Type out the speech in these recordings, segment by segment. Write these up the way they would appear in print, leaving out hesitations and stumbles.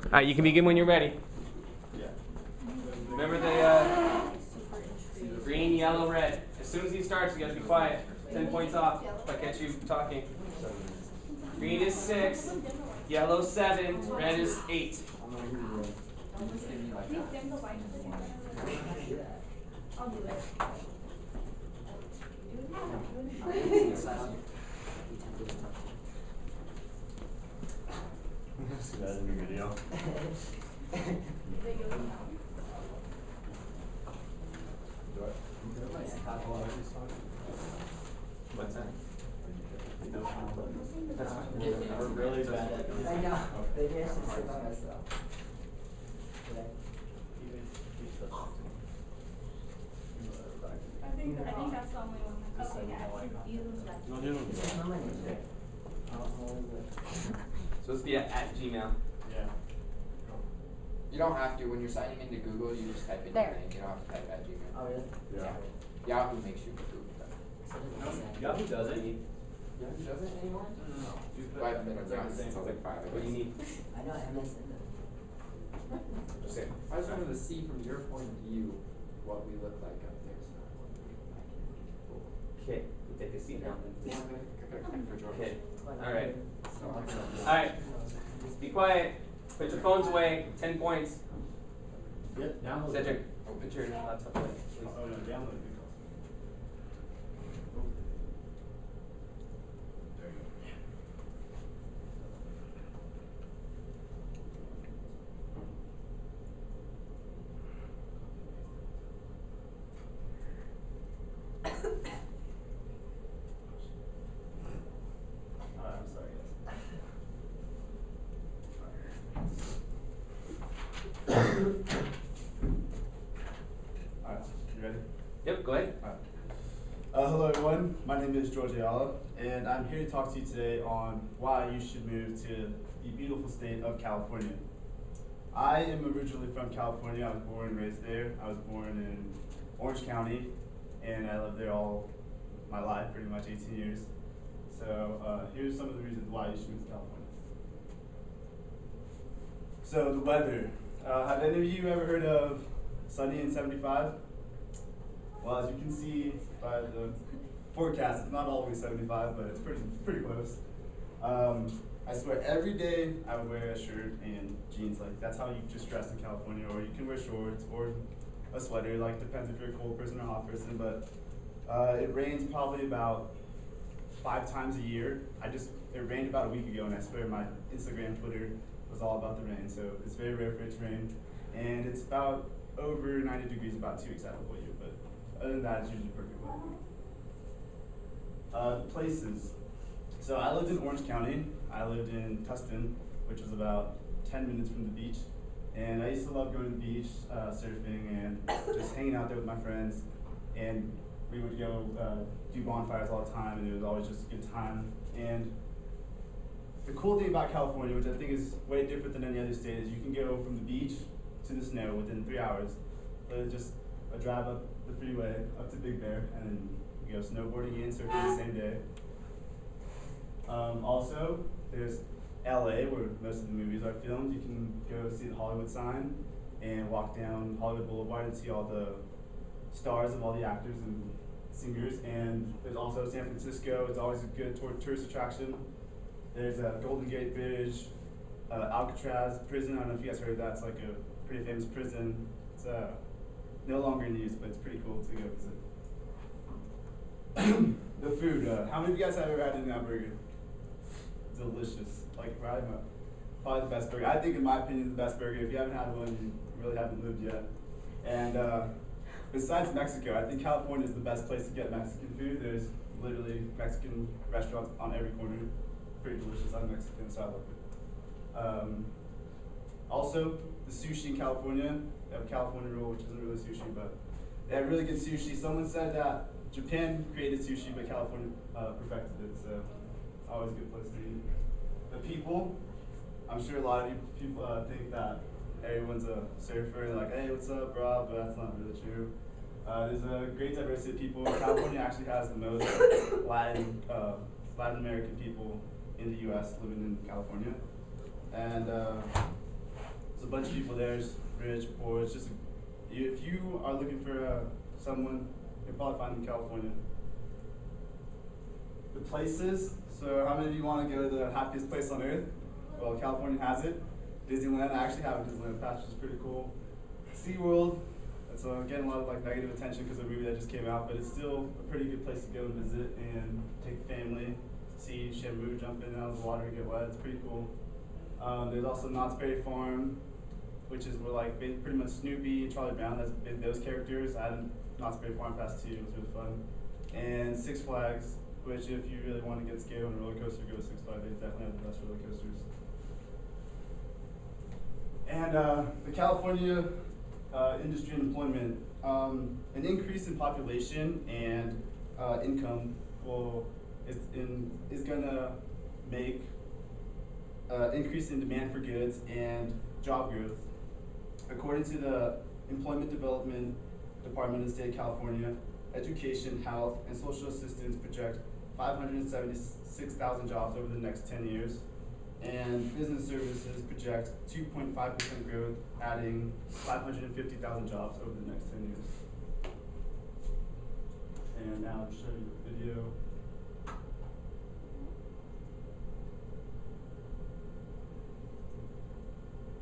All right, you can begin when you're ready. Remember the green, yellow, red. As soon as he starts, you got to be quiet. 10 points off if I catch you talking. Green is 6, yellow 7, red is 8. I'll do it. See that in your video? What's that? That's fine. We're really bad at this. I know. Maybe I should sit by myself. I think that's the only one. Okay, yeah. You lose that. No, you don't. So it's the at Gmail. Yeah. You don't have to. When you're signing into Google, you just type in your name. You don't have to type at Gmail. Oh, really? Yeah. Yahoo makes you Google that. So it doesn't say. Yahoo doesn't. Yahoo doesn't anymore? No. 5 minutes. Yeah, it sounds like 5. What do you need? I know MSN. Just say. I just wanted to see from your point of view what we look like up there. Okay, you take a seat now. Okay. Okay. All right. All right. Be quiet. Put your phones away. 10 points. Yep, download. Cedric, put your laptop away, please. Oh, no, download it. There you go. I'm sorry, Alright, you ready? Yep, go ahead. Alright. Hello everyone, my name is George Ayala, and I'm here to talk to you today on why you should move to the beautiful state of California. I am originally from California. I was born and raised there. I was born in Orange County, and I lived there all my life, pretty much 18 years. So here's some of the reasons why you should move to California. So the weather. Have any of you ever heard of sunny and 75? Well, as you can see by the forecast, it's not always 75, but it's pretty close. I swear every day I would wear a shirt and jeans. Like that's how you just dress in California, or you can wear shorts or a sweater. Like depends if you're a cold person or a hot person. But it rains probably about 5 times a year. It rained about a week ago, and I swear my Instagram, Twitter was all about the rain. So it's very rare for it to rain, and it's about over 90 degrees about 2 weeks out of the year. But other than that, it's usually perfect weather. Places. So I lived in Orange County. I lived in Tustin, which was about 10 minutes from the beach. And I used to love going to the beach, surfing, and just hanging out there with my friends. And we would go do bonfires all the time, and it was always just a good time. And the cool thing about California, which I think is way different than any other state, is you can go from the beach to the snow within 3 hours. Just a drive up the freeway up to Big Bear, and then you go snowboarding and surfing the same day. Also, there's LA, where most of the movies are filmed. You can go see the Hollywood sign and walk down Hollywood Boulevard and see all the stars of all the actors and singers. And there's also San Francisco. It's always a good tourist attraction. There's a Golden Gate Bridge, Alcatraz prison. I don't know if you guys heard of that. It's like a pretty famous prison. It's no longer in use, but it's pretty cool to go visit. The food. How many of you guys have ever had In-N-Out Burger? Delicious. Like probably the best burger. I think, in my opinion, the best burger. If you haven't had one, you really haven't lived yet. And besides Mexico, I think California is the best place to get Mexican food. There's literally Mexican restaurants on every corner. Pretty delicious. I'm Mexican, so I love it. Also, the sushi in California. They have a California roll, which isn't really sushi, but they have really good sushi. Someone said that Japan created sushi, but California perfected it. So always a good place to eat. The people. I'm sure a lot of you people think that everyone's a surfer and like, hey, what's up, bro? But that's not really true. There's a great diversity of people. California actually has the most Latin American people in the U.S. living in California. And There's a bunch of people there, just rich, poor. It's just, if you are looking for someone, you'll probably find them in California. The places, so how many of you want to go to the happiest place on earth? Well, California has it. Disneyland, I actually have a Disneyland pass, which is pretty cool. SeaWorld, it's getting a lot of like negative attention because of the movie that just came out, but it's still a pretty good place to go and visit and take the family, see Shamu jump in and out of the water and get wet. It's pretty cool. There's also Knott's Berry Farm, which is where like pretty much Snoopy and Charlie Brown, that's been those characters. I had a Knott's Berry Farm pass too, it was really fun. And Six Flags, which if you really want to get scared on a roller coaster, go to Six Flags. They definitely have the best roller coasters. And the California industry and employment, an increase in population and income is gonna make increase in demand for goods and job growth. According to the Employment Development Department of the State of California, education, health, and social assistance project 576,000 jobs over the next 10 years. And business services project 2.5% growth, adding 550,000 jobs over the next 10 years. And now I'll show you the video.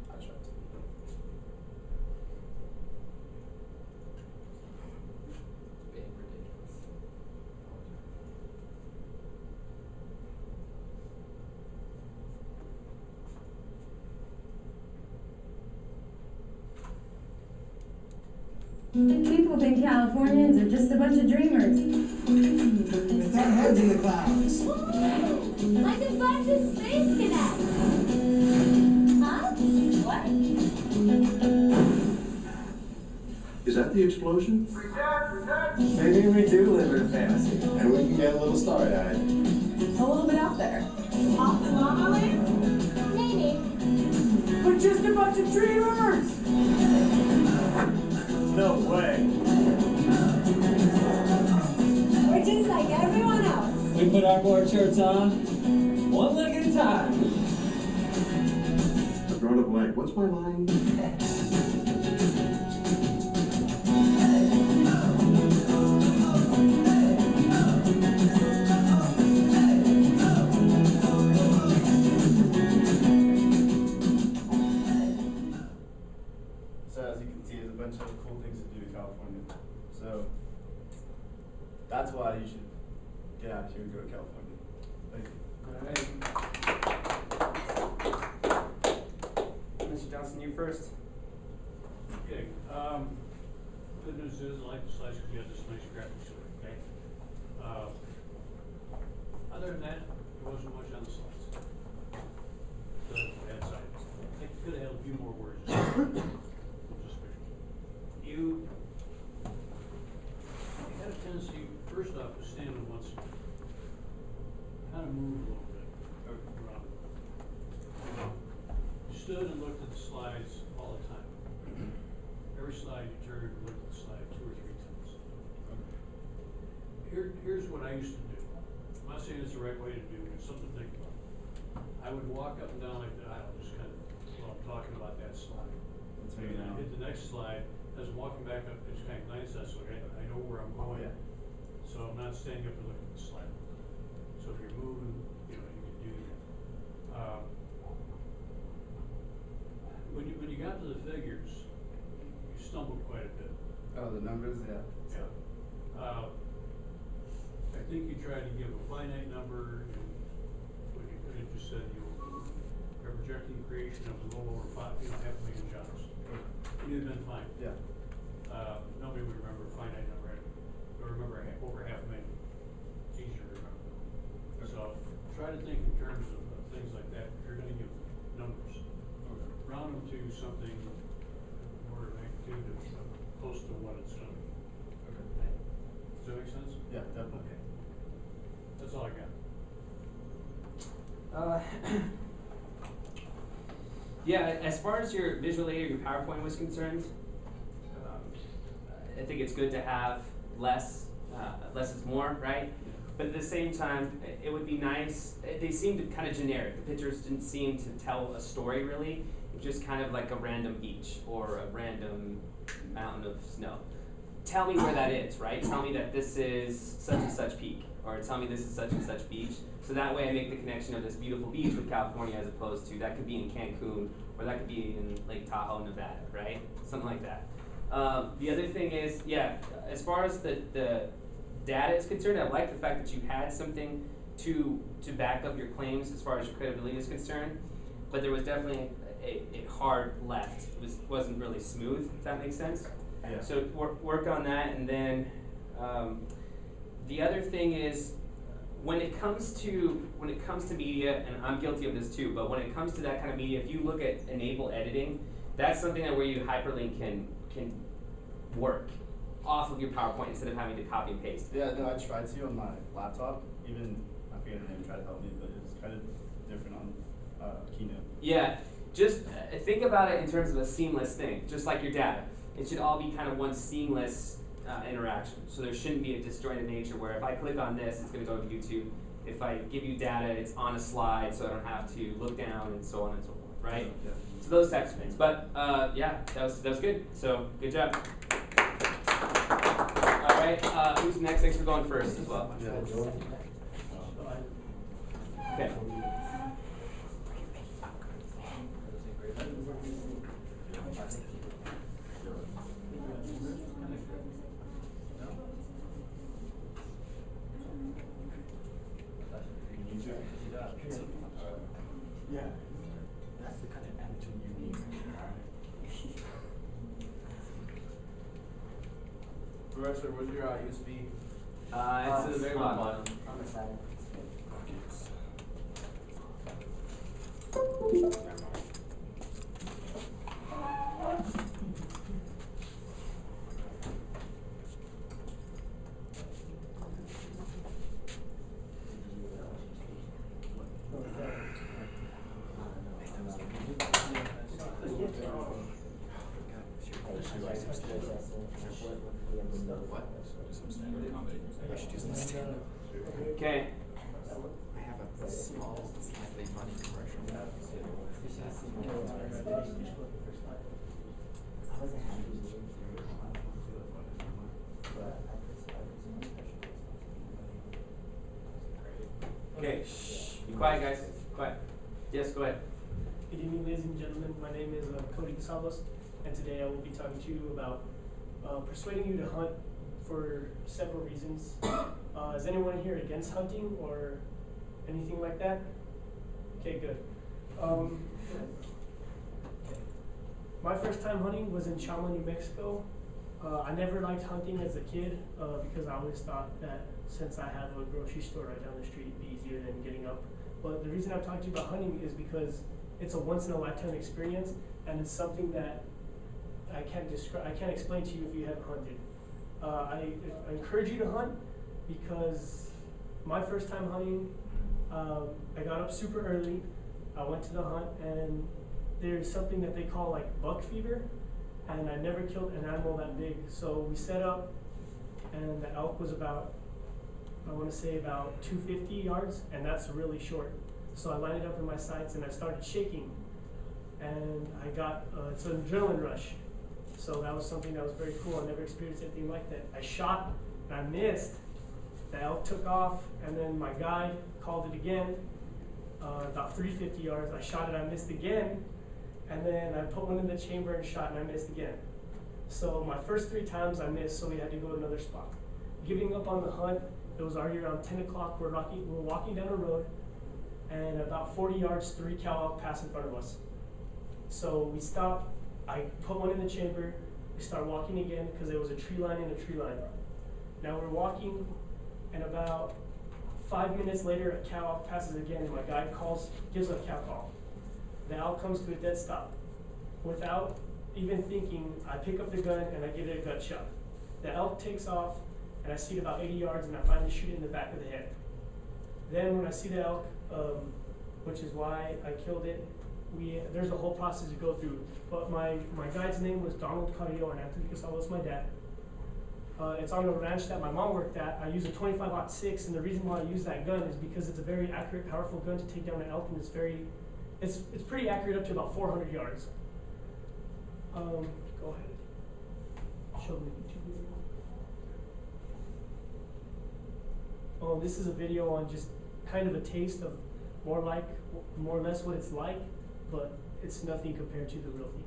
I tried to. Being ridiculous. People think Californians are just a bunch of dreamers. With our heads in the clouds. Like a bunch of space cadets. Huh? What? Is that the explosion? Maybe we do live in a fantasy. And we can get a little starry-eyed. A little bit out there. Off the Mama Land? Maybe. We're just a bunch of dreamers! No way. We're just like everyone else. We put our board shirts on, one leg at a time. I brought a blank. What's my line? So as you can see, there's a bunch of cool things to do in California. So that's why you should get out of here and go to California. Thank you. Alright. Mr. Johnson, you first. Okay, good news is, I like the slides because you have this nice graphic to it, okay? Other than that, there wasn't much on the slides. So that's the bad side. I could have had a few more words. Just you had a tendency, first off, to stand on one side. Kind of move a little bit around. You stood and looked at the slides all the time. Every slide you turned and looked at the slide 2 or 3 times. Here's what I used to do. I'm not saying it's the right way to do it, it's something to think about. I would walk up and down like the aisle, just kind of, while I'm talking about that slide. Let's And figure it I out. hit the next slide, as I'm walking back up, it's kind of nice, that's what I know where I'm Oh, going. yeah. So I'm not standing up and looking at the slide. So if you're moving, you know, you can do that. When you got to the figures, you stumbled quite a bit. Oh, the numbers, yeah. So, I think you tried to give a finite number, and when you could have just said you are projecting creation of a little over 5.5 million jobs. You'd have been fine. yeah. Nobody would remember a finite number, or remember over 500,000. It's easier to remember. Okay. So try to think in terms of things like that. If you're going to give numbers, Okay. round them to something in order of magnitude of close to what it's going to be. Okay. Does that make sense? Yeah, definitely. Okay. That's all I got. Yeah, as far as your visual aid or your PowerPoint was concerned, I think it's good to have less is more, right? but at the same time, it would be nice. They seemed kind of generic. The pictures didn't seem to tell a story really. It was just kind of like a random beach or a random mountain of snow. Tell me where that is, right? Tell me that this is such and such peak, or tell me this is such and such beach. So that way I make the connection of this beautiful beach with California as opposed to that could be in Cancun, or that could be in Lake Tahoe, Nevada, right? Something like that. The other thing is, yeah, as far as the data is concerned, I like the fact that you had something to back up your claims as far as your credibility is concerned, but there was definitely a hard left. It wasn't really smooth, if that makes sense. Yeah. So work on that, and then the other thing is when it comes to media, and I'm guilty of this too, but when it comes to that kind of media, if you look at enable editing, that's something that where you hyperlink can work off of your PowerPoint instead of having to copy and paste. Yeah, no, I tried to on my laptop. Even I forget her name tried to help me, but it's kind of different on Keynote. Yeah, just think about it in terms of a seamless thing, just like your data. It should all be kind of one seamless interaction. So there shouldn't be a disjointed nature where if I click on this, it's going to go to YouTube. If I give you data, it's on a slide, so I don't have to look down and so on and so forth, right? Yeah. So those types of things. But yeah, that was good. So good job. All right, who's next? Thanks for going first as well. Yeah. Okay. Yeah. That's the kind of attitude you need. Professor, where's your USB? It's to the very bottom. On the side. Okay. I have a small, slightly funny commercial. Okay. Shh. Be quiet, guys. Quiet. Yes, go ahead. Good evening, ladies and gentlemen. My name is Cody Casalos, and today I will be talking to you about persuading you to hunt for several reasons. Is anyone here against hunting or anything like that? Okay, good. My first time hunting was in Chalma, New Mexico. I never liked hunting as a kid because I always thought that since I have a grocery store right down the street, it'd be easier than getting up. But the reason I'm talking to you about hunting is because it's a once-in-a-lifetime experience, and it's something that I can't explain to you if you haven't hunted. I encourage you to hunt because my first time hunting, I got up super early. I went to the hunt, and there's something that they call like buck fever, and I never killed an animal that big. So we set up, and the elk was about, I want to say about 250 yards, and that's really short. So I lined it up in my sights, and I started shaking, and I got, it's an adrenaline rush. So that was something that was very cool. I never experienced anything like that. I shot, and I missed. The elk took off, and then my guide called it again, about 350 yards. I shot it, I missed again, and then I put one in the chamber and shot, and I missed again. So my first 3 times I missed, so we had to go to another spot. Giving up on the hunt, it was already around 10 o'clock. We're walking down a road, and about 40 yards, 3 cow elk pass in front of us. So we stopped. I put one in the chamber. We start walking again because there was a tree line and a tree line. Now we're walking, and about 5 minutes later, a cow elk passes again, and my guide gives a cow call. The elk comes to a dead stop. Without even thinking, I pick up the gun and I give it a gut shot. The elk takes off, and I see it about 80 yards, and I finally shoot it in the back of the head. Then when I see the elk, which is why I killed it, there's a whole process to go through. But my guide's name was Donald Carrillo, and Anthony Casal was my dad. It's on the ranch that my mom worked at. I use a 25-06, and the reason why I use that gun is because it's a very accurate, powerful gun to take down an elk, and it's pretty accurate up to about 400 yards. Go ahead. Show me the YouTube video. Oh, this is a video on just kind of a taste of more or less what it's like, but it's nothing compared to the real thing.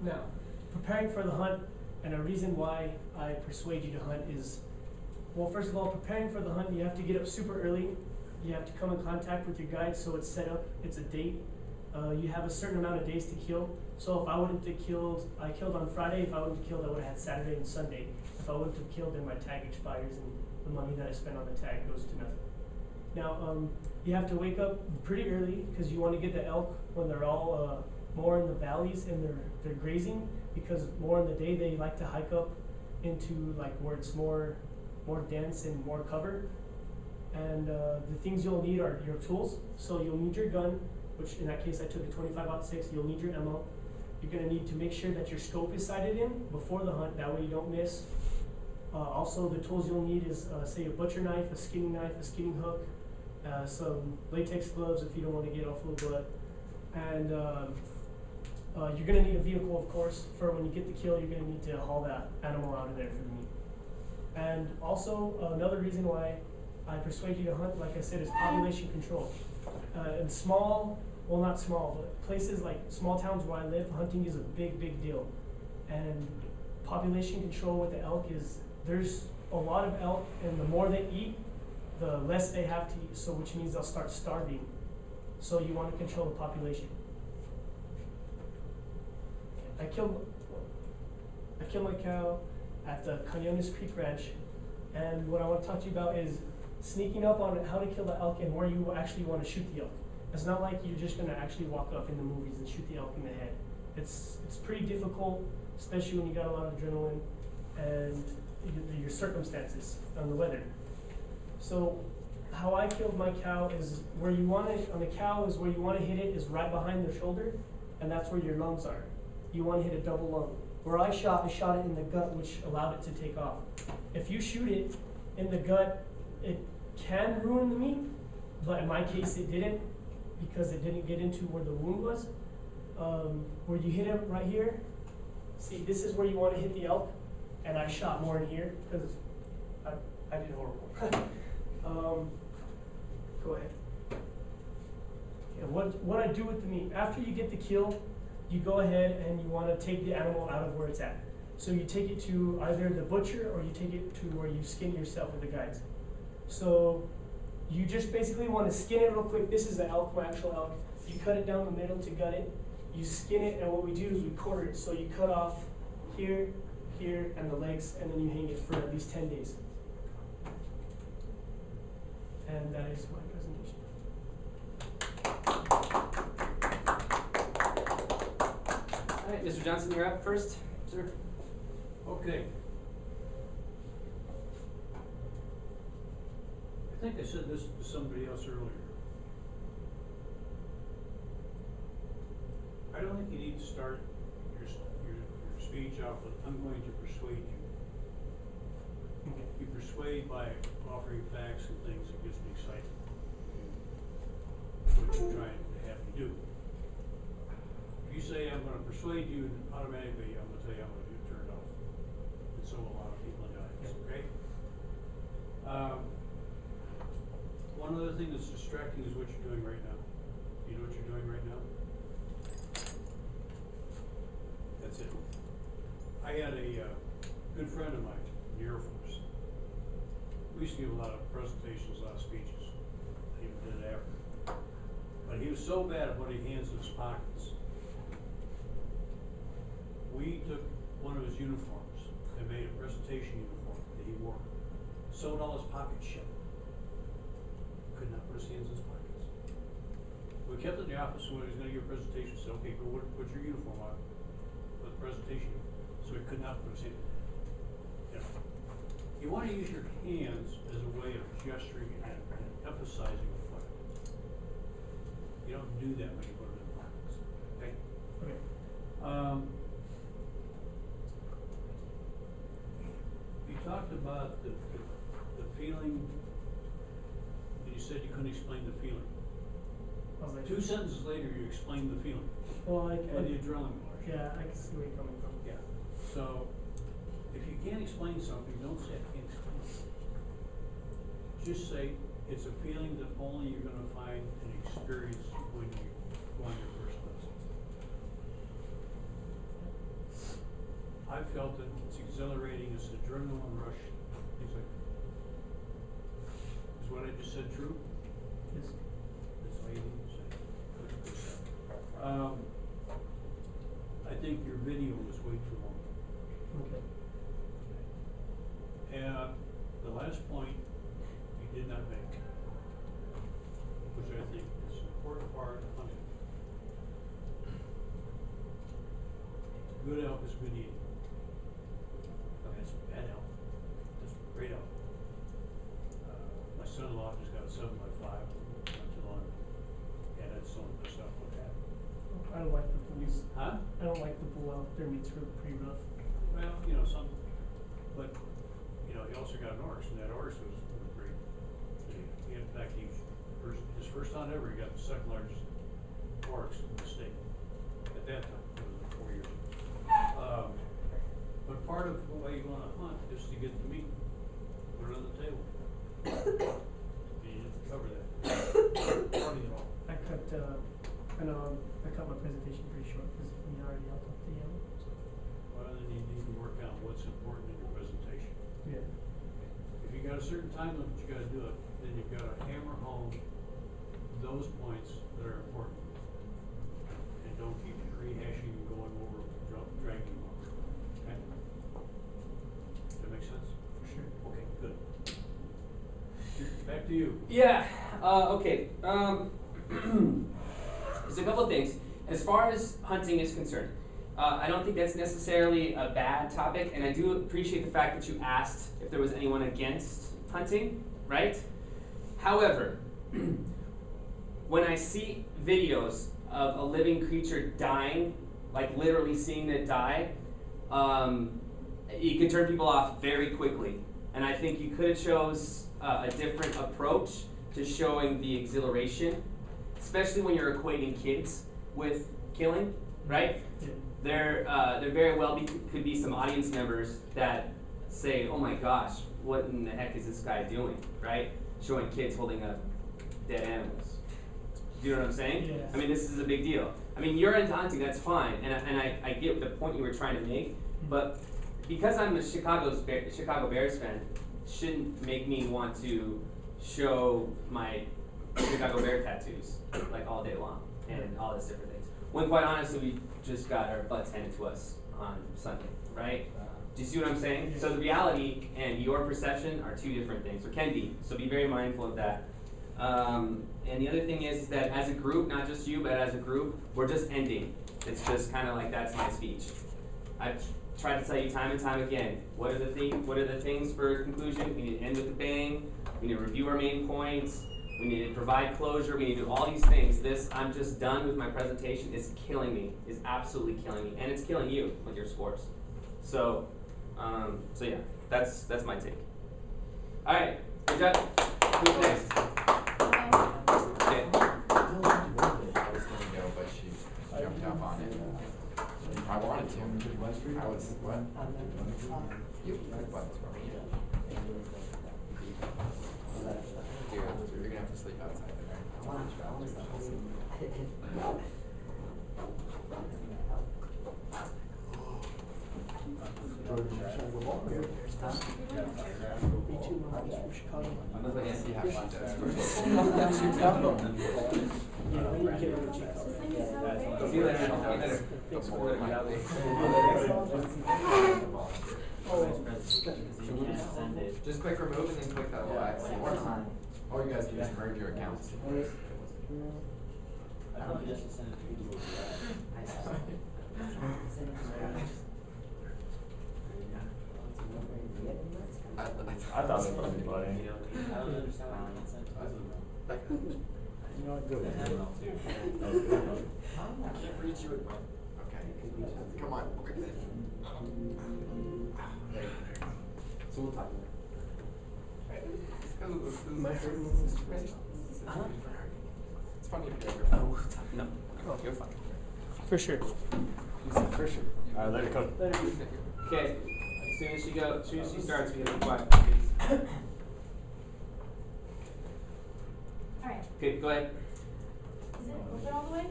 Now, preparing for the hunt, and a reason why I persuade you to hunt is, well, first of all, preparing for the hunt, you have to get up super early. You have to come in contact with your guide, so it's set up, it's a date. You have a certain amount of days to kill. So if I wouldn't have killed, I killed on Friday. If I wouldn't have killed, I would have had Saturday and Sunday. If I wouldn't have killed, then my tag expires and the money that I spent on the tag goes to nothing. Now, you have to wake up pretty early because you want to get the elk when they're all more in the valleys and they're grazing, because more in the day they like to hike up into like where it's more dense and more cover. And the things you'll need are your tools. So you'll need your gun, which in that case I took a 25-06. You'll need your ammo. You're going to need to make sure that your scope is sighted in before the hunt, that way you don't miss. Also, the tools you'll need is say a butcher knife, a skinning hook, some latex gloves if you don't want to get all full of blood. And you're going to need a vehicle, of course, for when you get the kill. You're going to need to haul that animal out of there for the meat. And also, another reason why I persuade you to hunt, like I said, is population control. In small, well, not small, but places like small towns where I live, hunting is a big deal. And population control with the elk is, there's a lot of elk, and the more they eat, the less they have to eat, so which means they'll start starving. So you want to control the population. I killed my cow at the Cañones Creek Ranch, and what I want to talk to you about is sneaking up on how to kill the elk and where you actually want to shoot the elk. It's not like you're just going to actually walk up in the movies and shoot the elk in the head. It's pretty difficult, especially when you got a lot of adrenaline and your circumstances and the weather. So how I killed my cow is where you want to, on the cow is where you want to hit it is right behind the shoulder, and that's where your lungs are. You want to hit a double lung. Where I shot it in the gut, which allowed it to take off. If you shoot it in the gut, it can ruin the meat, but in my case it didn't, because it didn't get into where the wound was. Where you hit it right here, see, this is where you want to hit the elk, and I shot more in here because I did horrible. Go ahead. Yeah, what I do with the meat, after you get the kill, you go ahead and you want to take the animal out of where it's at. So you take it to either the butcher or you take it to where you skin yourself with the guides. So you just basically want to skin it real quick. This is the elk, my actual elk. You cut it down the middle to gut it. You skin it, and what we do is we quarter it. So you cut off here, here, and the legs, and then you hang it for at least 10 days. And that is my presentation. All right, Mr. Johnson, you're up first, sir. Okay. I think I said this to somebody else earlier. I don't think you need to start your speech off with, I'm going to persuade you. Okay. You persuade by offering facts and things that gets me excited. What you're trying to have me do. If you say I'm going to persuade you, automatically I'm going to tell you I'm going to get turned off. And so will a lot of people in the audience, okay? One other thing that's distracting is what you're doing right now. You know what you're doing right now? That's it. I had a good friend of mine in the Air Force. We used to give a lot of presentations, a lot of speeches. He even did it after. But he was so bad at putting hands in his pockets. We took one of his uniforms and made a presentation uniform that he wore. Sewed all his pockets shut. Could not put his hands in his pockets. We kept it in the office when he was going to give a presentation. Said, okay, go put your uniform on. Put the presentation. So he could not put his hands. You know, you want to use your hands as a way of gesturing and emphasizing a fact. You don't do that when you put it in the pockets. Okay? Okay. You talked about the feeling. You said you couldn't explain the feeling. I was like, 2 sentences later, you explained the feeling. well, And the adrenaline rush. yeah, I can see where you're coming from. Yeah. So, if you can't explain something, don't say I can't explain it. Just say it's a feeling that only you're going to find and experience when you go on your first lesson. I felt it. It's exhilarating. It's an adrenaline rush. Things like that. Is what I just said true? Yes. That's all you need to say. I think your video was way too long. Okay. And the last point you did not make, which I think is an important part of hunting. Good elk is good eating. That's bad elk. That's great elk. My son-in-law just got a 7x5 not too long ago. And that's some of the stuff what happened. I don't like the bulls. Huh? I don't like the bull elk. Their meat's really pretty rough. Well, you know, some, but, you know, he also got an oryx, and that oryx was great. He, in fact, his first hunt ever, he got the second largest oryx in the state. At that time, it was like 4 years ago. But part of the way you want to hunt is to get the meat, put it on the table. You need to cover that. Part of it all. I cut my presentation pretty short because we already out of the yellow. So. Well, then you need to work out what's important in your presentation. Yeah. If you got a certain time limit, you got to do it. Then you've got to hammer home those points that are important, and don't keep rehashing and going over, dragging over. Okay? Does that make sense? For sure. Okay, good. Back to you. Yeah. Okay. There's a couple of things. As far as hunting is concerned, I don't think that's necessarily a bad topic, and I do appreciate the fact that you asked if there was anyone against hunting, right? However, when I see videos of a living creature dying, like literally seeing it die, you can turn people off very quickly. And I think you could have chose a different approach to showing the exhilaration, especially when you're equating kids with killing, right? Yeah. There very well could be some audience members that say, oh my gosh, what in the heck is this guy doing, right? Showing kids holding up dead animals. Do you know what I'm saying? Yes. I mean, this is a big deal. I mean, you're into hunting, that's fine, and I get the point you were trying to make, but because I'm a Chicago Bears fan, shouldn't make me want to show my Chicago Bear tattoos like all day long and all these different things. When quite honestly, we just got our butts handed to us on Sunday, right? Do you see what I'm saying? So the reality and your perception are two different things, or can be. So be very mindful of that. And the other thing is that as a group, not just you, but as a group, we're just ending. It's just kind of like, that's my speech. I've tried to tell you time and time again, what are the things for conclusion? We need to end with a bang. We need to review our main points. We need to provide closure. We need to do all these things. This, I'm just done with my presentation, is killing me, is absolutely killing me. And it's killing you with your scores. So yeah, that's my take. All right, good job. Who's next? Okay. I was gonna go, but she jumped up on it. I wanted to. I was, what? You like buttons for me. Dude, you're gonna have to sleep outside Just click remove and then click that little X. Or you guys can just merge your accounts. I thought it was funny. I don't understand why You know what, good. I can't reach you. Okay. Come on. So we'll talk. My heart It's funny if you ever. No, you're fine. For sure. For sure. All right, let it go. Okay, as soon as she starts, we have to be quiet, please. Alright, Okay, go ahead. is it open all the way?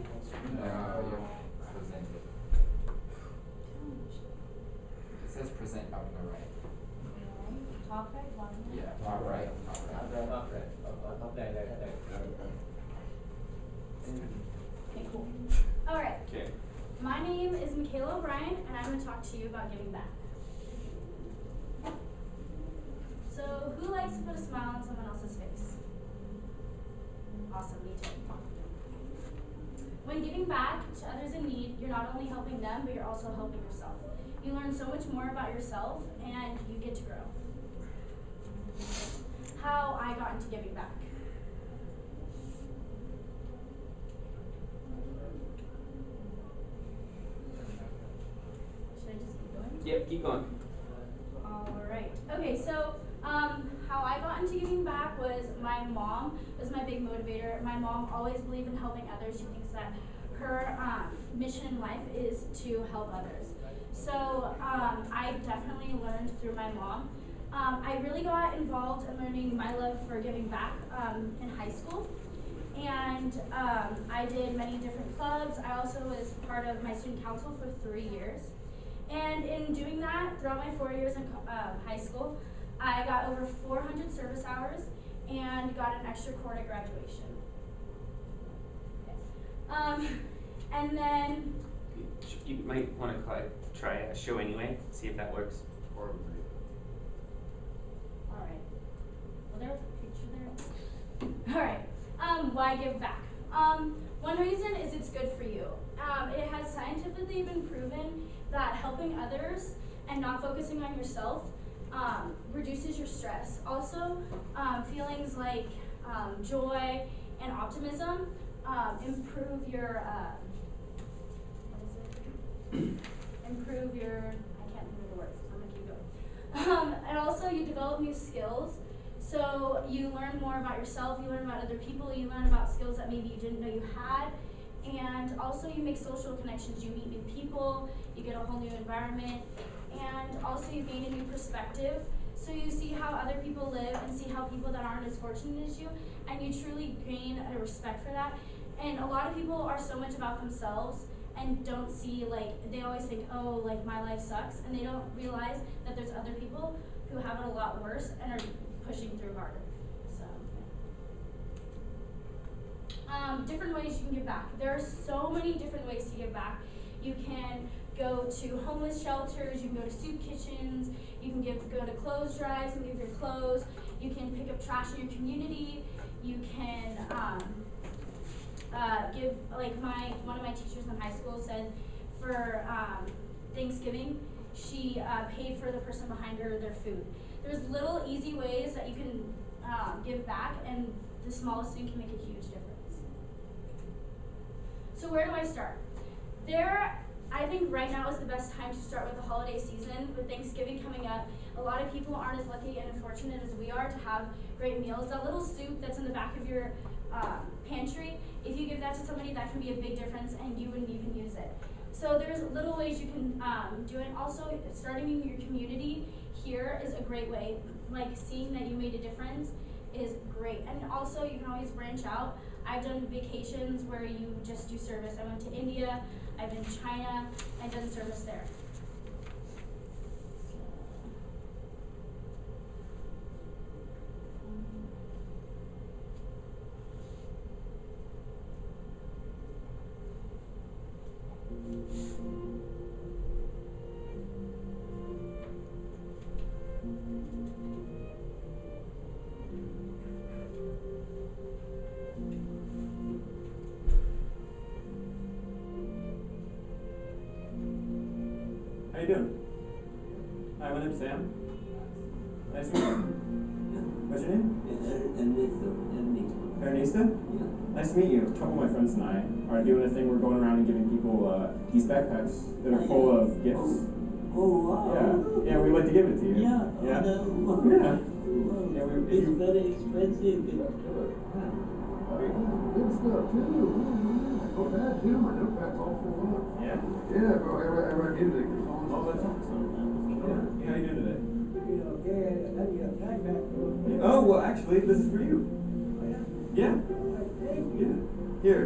It says present up on the right. Top right, bottom right? Yeah, top right. Okay, cool. Alright, Okay. my name is Michaela O'Brien, and I'm going to talk to you about giving back. So, who likes to put a smile on someone else's face? Awesome, me too. When giving back to others in need, you're not only helping them, but you're also helping yourself. You learn so much more about yourself, and you get to grow. How I got into giving back. Should I just keep going? Yep, keep going. Alright. Okay, so how I got into giving back was my mom was my big motivator. My mom always believed in helping others. She thinks that her mission in life is to help others. So I definitely learned through my mom. I really got involved in learning my love for giving back in high school. And I did many different clubs. I also was part of my student council for 3 years. And in doing that, throughout my 4 years in high school, I got over 400 service hours and got an extra cord at graduation. Okay. And then... You might want to try a show anyway, see if that works. Or Alright. Well, there's a picture there. Alright. Why give back? One reason is it's good for you. It has scientifically been proven that helping others and not focusing on yourself reduces your stress. Also, feelings like joy and optimism improve your, improve your, I can't remember the words, I'm gonna keep going. And also you develop new skills. So you learn more about yourself, you learn about other people, you learn about skills that maybe you didn't know you had. And also you make social connections, you meet new people, you get a whole new environment, and also you gain a new perspective. So you see how other people live and see how people that aren't as fortunate as you, and you truly gain a respect for that. And a lot of people are so much about themselves and don't see, like, they always think, oh, like, my life sucks, and they don't realize that there's other people who have it a lot worse and are pushing through harder. So, different ways you can give back. There are so many different ways to give back. You can go to homeless shelters, you can go to soup kitchens, you can go to clothes drives and give your clothes, you can pick up trash in your community, you can give, like one of my teachers in high school said for Thanksgiving, she paid for the person behind her their food. There's little easy ways that you can give back, and the smallest thing can make a huge difference. So where do I start? I think right now is the best time to start with the holiday season. With Thanksgiving coming up, a lot of people aren't as lucky and fortunate as we are to have great meals. That little soup that's in the back of your pantry, if you give that to somebody, that can be a big difference, and you wouldn't even use it. So there's little ways you can do it. Also, starting in your community here is a great way. Like, seeing that you made a difference is great. And also, you can always branch out. I've done vacations where you just do service. I went to India, I've been to China, I've done service there. How you doing? Hi, my name's Sam. Nice to meet you. What's your name? Ernesta? Yeah. Nice to meet you. A couple of my friends and I are doing a thing. We're going around and giving people these backpacks that are full of gifts. Oh, wow. Yeah. Yeah, we'd like to give it to you. Yeah. Yeah. Wow. Yeah. It's very expensive. Good stuff too. Oh, that too. My notepad's all full up. Yeah? Yeah, bro. I write music. Oh, that's awesome. Yeah. How you doing today? Oh, well, actually, this is for you. Yeah. Yeah. Here.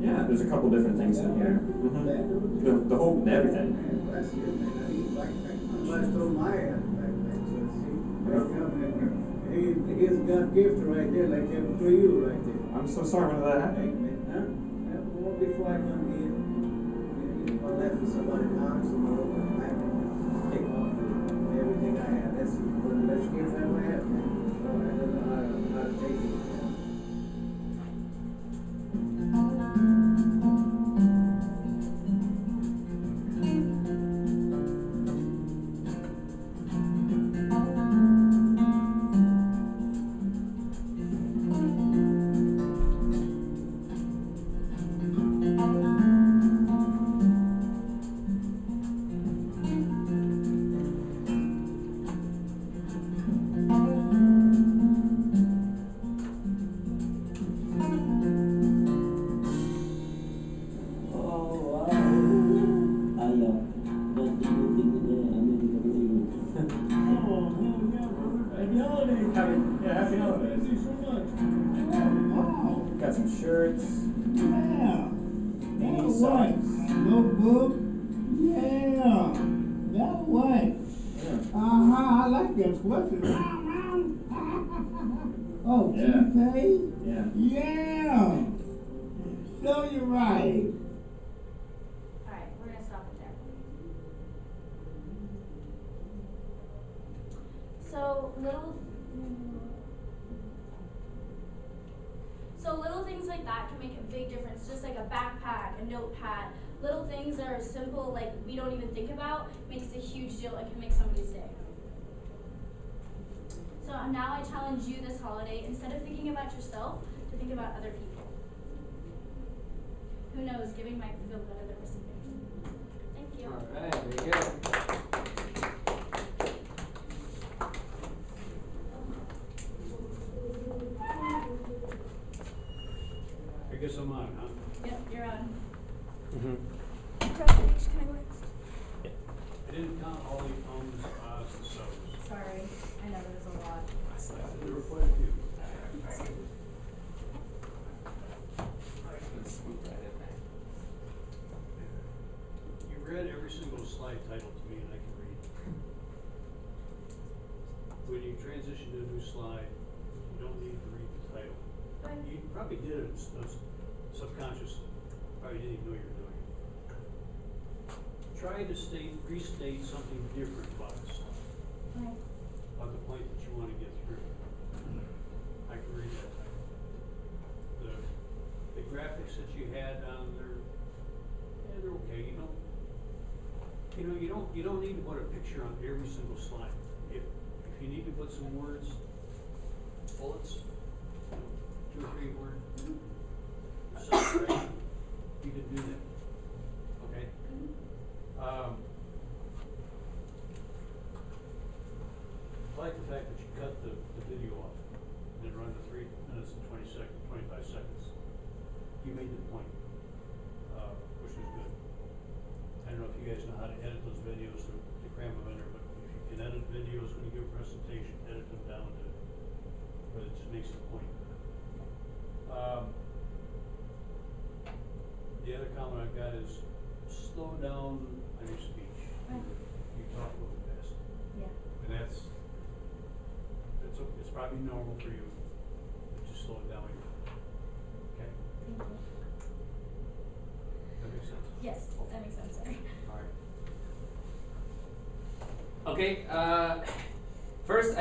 Yeah, there's a couple different things in here. Mm-hmm. The whole, everything. That's it, man. I stole my ass back then. Here's God's gift right there, like that for you right there. I'm so sorry, when did that happen? Huh? Before I come here, I left for somebody's house, I had to take off everything I had. That's one of the best gifts I ever had, man. So I don't know how to take it. Happy holidays. Thank you so much. Oh, got some shirts. Yeah. Any socks. Notebook. Yeah. That way. Yeah. I like them sweaters. Oh, Yeah. TK? Yeah. Yeah. So you're right. Alright, we're gonna stop it there. So little things like that can make a big difference, just like a backpack, a notepad, little things that are simple, like we don't even think about, makes a huge deal and can make somebody's day. So now I challenge you this holiday, instead of thinking about yourself, to think about other people. Who knows, giving might feel better than receiving. Thank you. All right, very good. I guess I'm on, huh? Yep, you're on. I didn't count all the phones, so There were quite a few. You read every single slide title to me, and I can read. When you transition to a new slide, you don't need to read the title. You probably did it subconsciously. Probably didn't even know you were doing it. Try to restate something different about the slide. Right. About the point that you want to get through. I can read that title. The graphics that you had on there, yeah, they're okay. You don't need to put a picture on every single slide. If you need to put some words, bullets, 2 or 3 words, right? You can do that. Okay? I like the fact that you cut the video off and then run to 3 minutes and 25 seconds. You made the point, which was good. I don't know if you guys know how to edit those videos to cram them in there, but if you can edit videos when you give a presentation, edit them down to where it just makes the point. The other comment I've got is slow down on your speech. You talk a little fast. Yeah. And it's probably normal for you, but just slow it down when you're, okay? Thank you. That makes sense? Yes, that makes sense, sorry. All right. Okay, first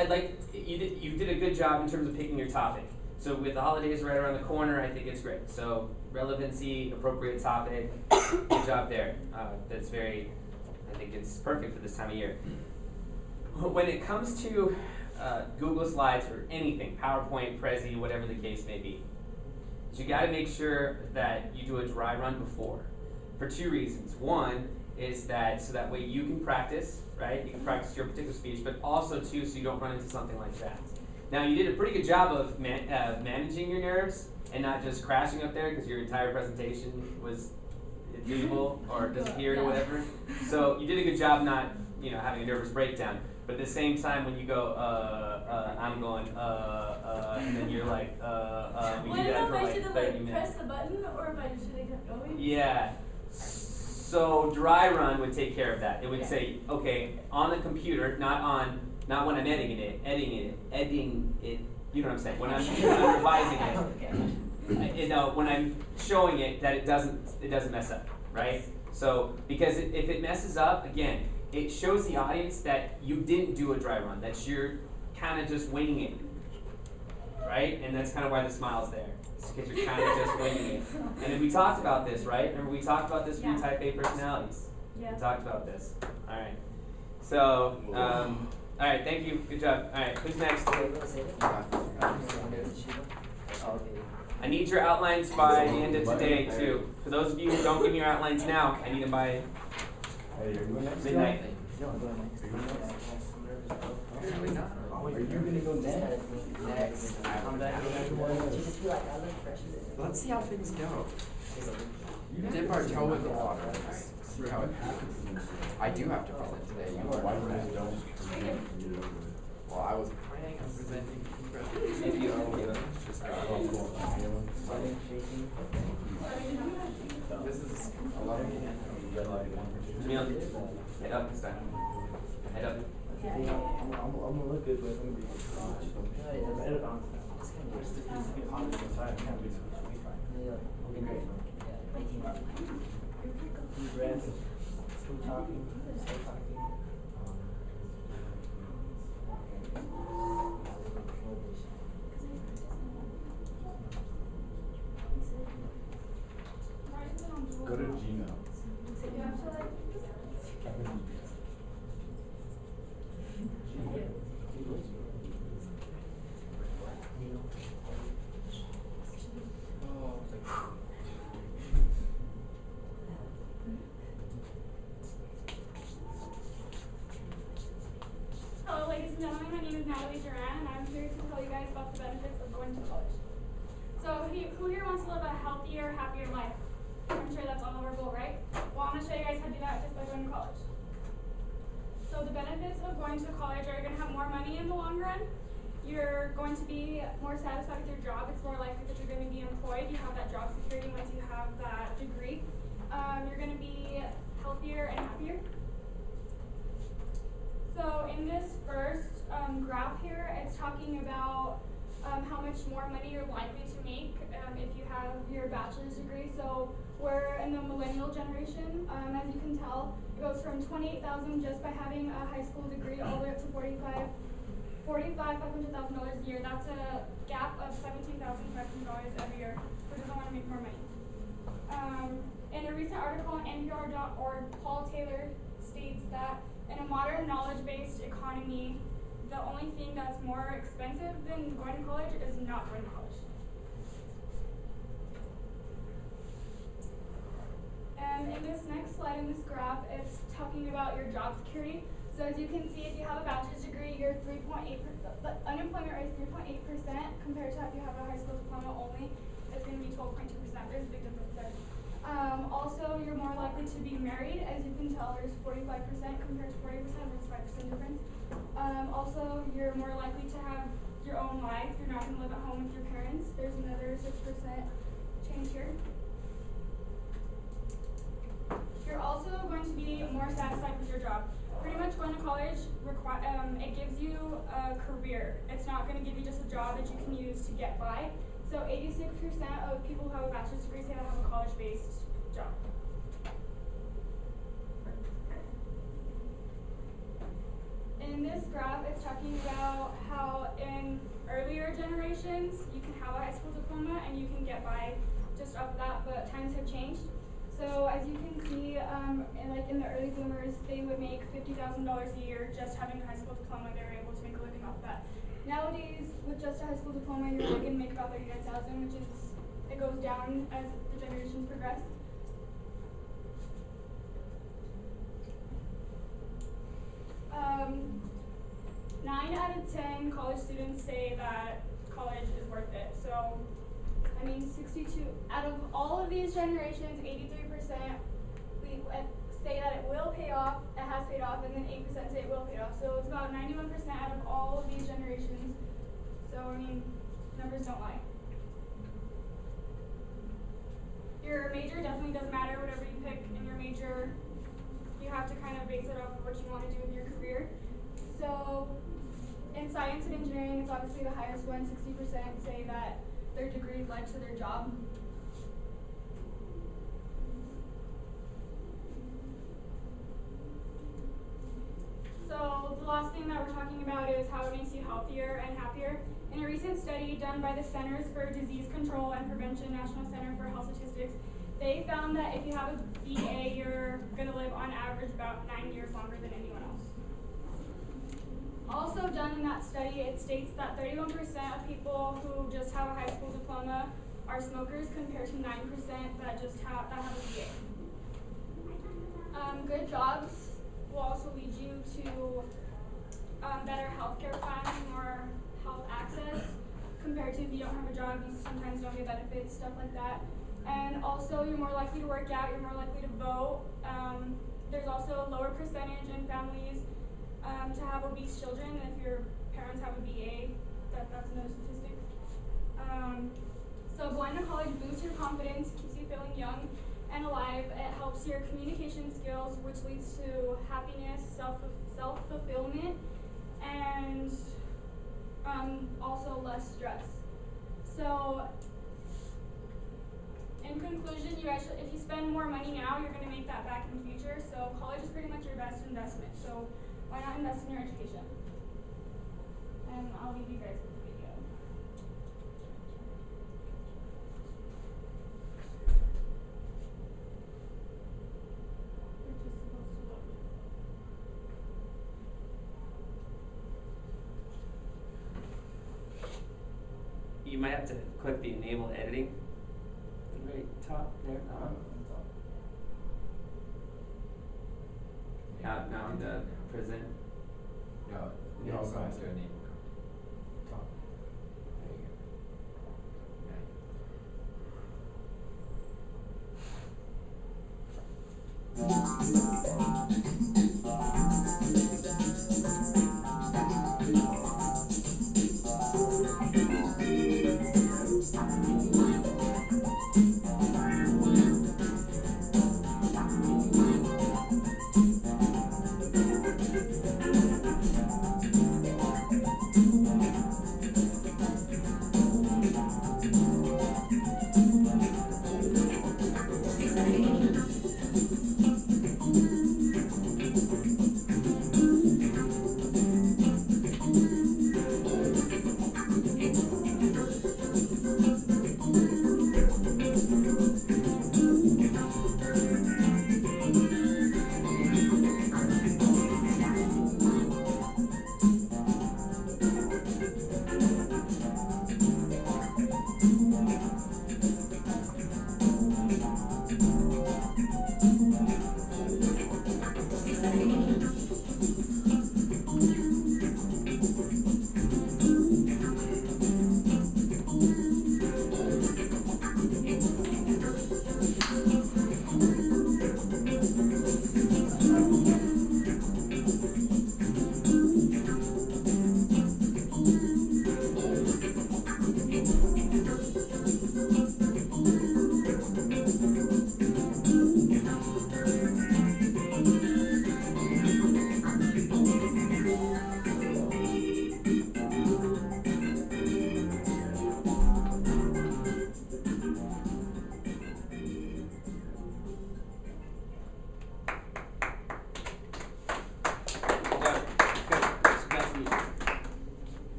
you did a good job in terms of picking your topic. So with the holidays right around the corner, I think it's great. So relevancy, appropriate topic, good job there. I think it's perfect for this time of year. When it comes to Google Slides or anything, PowerPoint, Prezi, whatever the case may be, you got to make sure that you do a dry run before, for 2 reasons. One is that so that way you can practice, right? You can practice your particular speech, but also too so you don't run into something like that. Now you did a pretty good job of managing your nerves and not just crashing up there because your entire presentation was invisible or disappeared or whatever. So you did a good job not having a nervous breakdown. But at the same time, when you go, I'm going, and then you're like, we do that for like 30 minutes. Press the button or if I should have kept going? Yeah. So dry run would take care of that. It would say, okay, on the computer, not when I'm editing it. You know what I'm saying? When I'm revising it. When I'm showing it, that it doesn't mess up, right? So because if it messes up, again, it shows the audience that you didn't do a dry run, that you're kind of just winging it, right? And that's kind of why the smile's there. It's because you're kind of just winging it. And then we talked about this, right? Remember we talked about this for you type A personalities. Yeah. We talked about this. All right. So, all right, thank you. Good job. All right, who's next? I need your outlines by the end of today, too. For those of you who don't give me your outlines now, I need them by midnight. Are you gonna go next? Let's see how things go. Dip our toe in the water. See how it happens. I do have to present today. Why don't? Well, I was planning on presenting. If you this is a lot of Jamil, head up this time. Head up. I'm gonna look good, but it's gonna be head up on. Deep breaths. Still talking. Go to Gmail. Hello, ladies and gentlemen. My name is Natalie Duran, and I'm here to tell you guys about the benefits of going to college. So, who here wants to live a healthier, happier life? I'm sure that's all of our goal, right? Well, I'm going to show you guys how to do that just by going to college. So the benefits of going to college are you're going to have more money in the long run. you're going to be more satisfied with your job. It's more likely that you're going to be employed. You have that job security once you have that degree. You're going to be healthier and happier. So in this first graph here, it's talking about how much more money you're likely to make if you have your bachelor's degree. So we're in the millennial generation. As you can tell, it goes from $28,000 just by having a high school degree all the way up to $500,000 a year. That's a gap of $17,500 every year. Who doesn't want to make more money? In a recent article on NPR.org, Paul Taylor states that in a modern knowledge-based economy, the only thing that's more expensive than going to college is not going to college. And in this next slide, in this graph, it's talking about your job security. So as you can see, if you have a bachelor's degree, your 3.8%, the unemployment rate is 3.8% compared to if you have a high school diploma only, it's going to be 12.2%. There's a big difference there. Also, you're more likely to be married. As you can tell, there's 45% compared to 40%. There's 5% difference. Also, you're more likely to have your own life. You're not going to live at home with your parents. There's another 6% change here. You're also going to be more satisfied with your job. Pretty much going to college, it gives you a career. It's not going to give you just a job that you can use to get by. So 86% of people who have a bachelor's degree say they have a college-based job. In this graph, it's talking about how in earlier generations, you can have a high school diploma and you can get by just off of that, but times have changed. So as you can see, in the early boomers, they would make $50,000 a year just having a high school diploma. They were able to make a living off that. Nowadays, with just a high school diploma, you're only going to make about $39,000, which is, it goes down as the generations progress. Um, 9 out of 10 college students say that college is worth it. So, I mean, 62, out of all of these generations, 83% say that it will pay off, it has paid off, and then 8% say it will pay off. So it's about 91% out of all of these generations. So, I mean, numbers don't lie. Your major definitely does matter, whatever you pick in your major. You have to kind of base it off of what you want to do with your career. So, in science and engineering, it's obviously the highest one. 60% say that their degree led to their job. So the last thing that we're talking about is how it makes you healthier and happier. In a recent study done by the Centers for Disease Control and Prevention, National Center for Health Statistics, they found that if you have a BA, you're going to live on average about 9 years longer than anyone else. Also done in that study, it states that 31% of people who just have a high school diploma are smokers compared to 9% that just have a BA. Good jobs will also lead you to better healthcare plans, more health access, compared to if you don't have a job, you sometimes don't get benefits, stuff like that. And also, you're more likely to work out, you're more likely to vote. There's also a lower percentage in families to have obese children. If your parents have a BA, that's another statistic. So going to college boosts your confidence, keeps you feeling young and alive. It helps your communication skills, which leads to happiness, self-fulfillment, and also less stress. So in conclusion, if you spend more money now, you're going to make that back in the future. So college is pretty much your best investment. So why not invest in your education? And I'll leave you guys with the video. We're just supposed to look. You might have to click the enable editing. Right top there. Now in the present. No, you Yes. also have to enable top. There you go.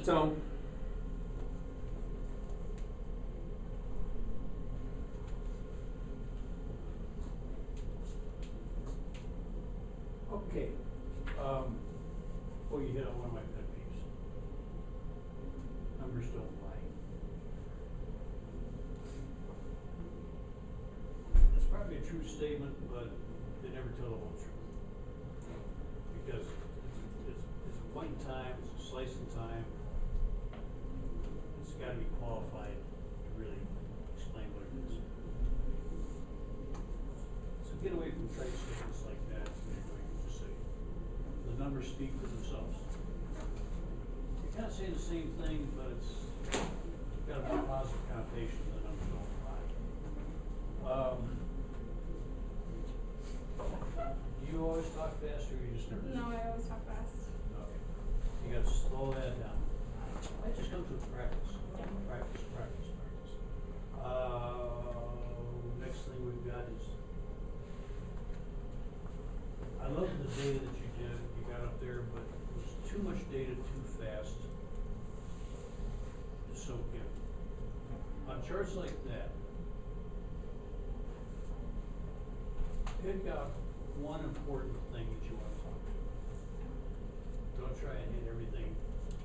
the tone. Okay. Well, you hit on one of my pet peeves. Numbers don't lie. It's probably a true statement, but they never tell the whole truth. Because it's a point in time, it's a slice in time. It's gotta be qualified to really explain what it is. So get away from trade statements like that, and you're going to say, the numbers speak for themselves. You kind of say the same thing, but it's got a more positive connotation than the numbers don't lie. Do you always talk fast, or you just never? No, I always talk fast. Okay. You gotta slow that down. That just comes with practice. Yeah. Practice. Next thing we've got is, I love the data that you got up there, but it was too much data too fast to soak in. On charts like that, pick out one important thing that you want to talk about. Don't try and hit everything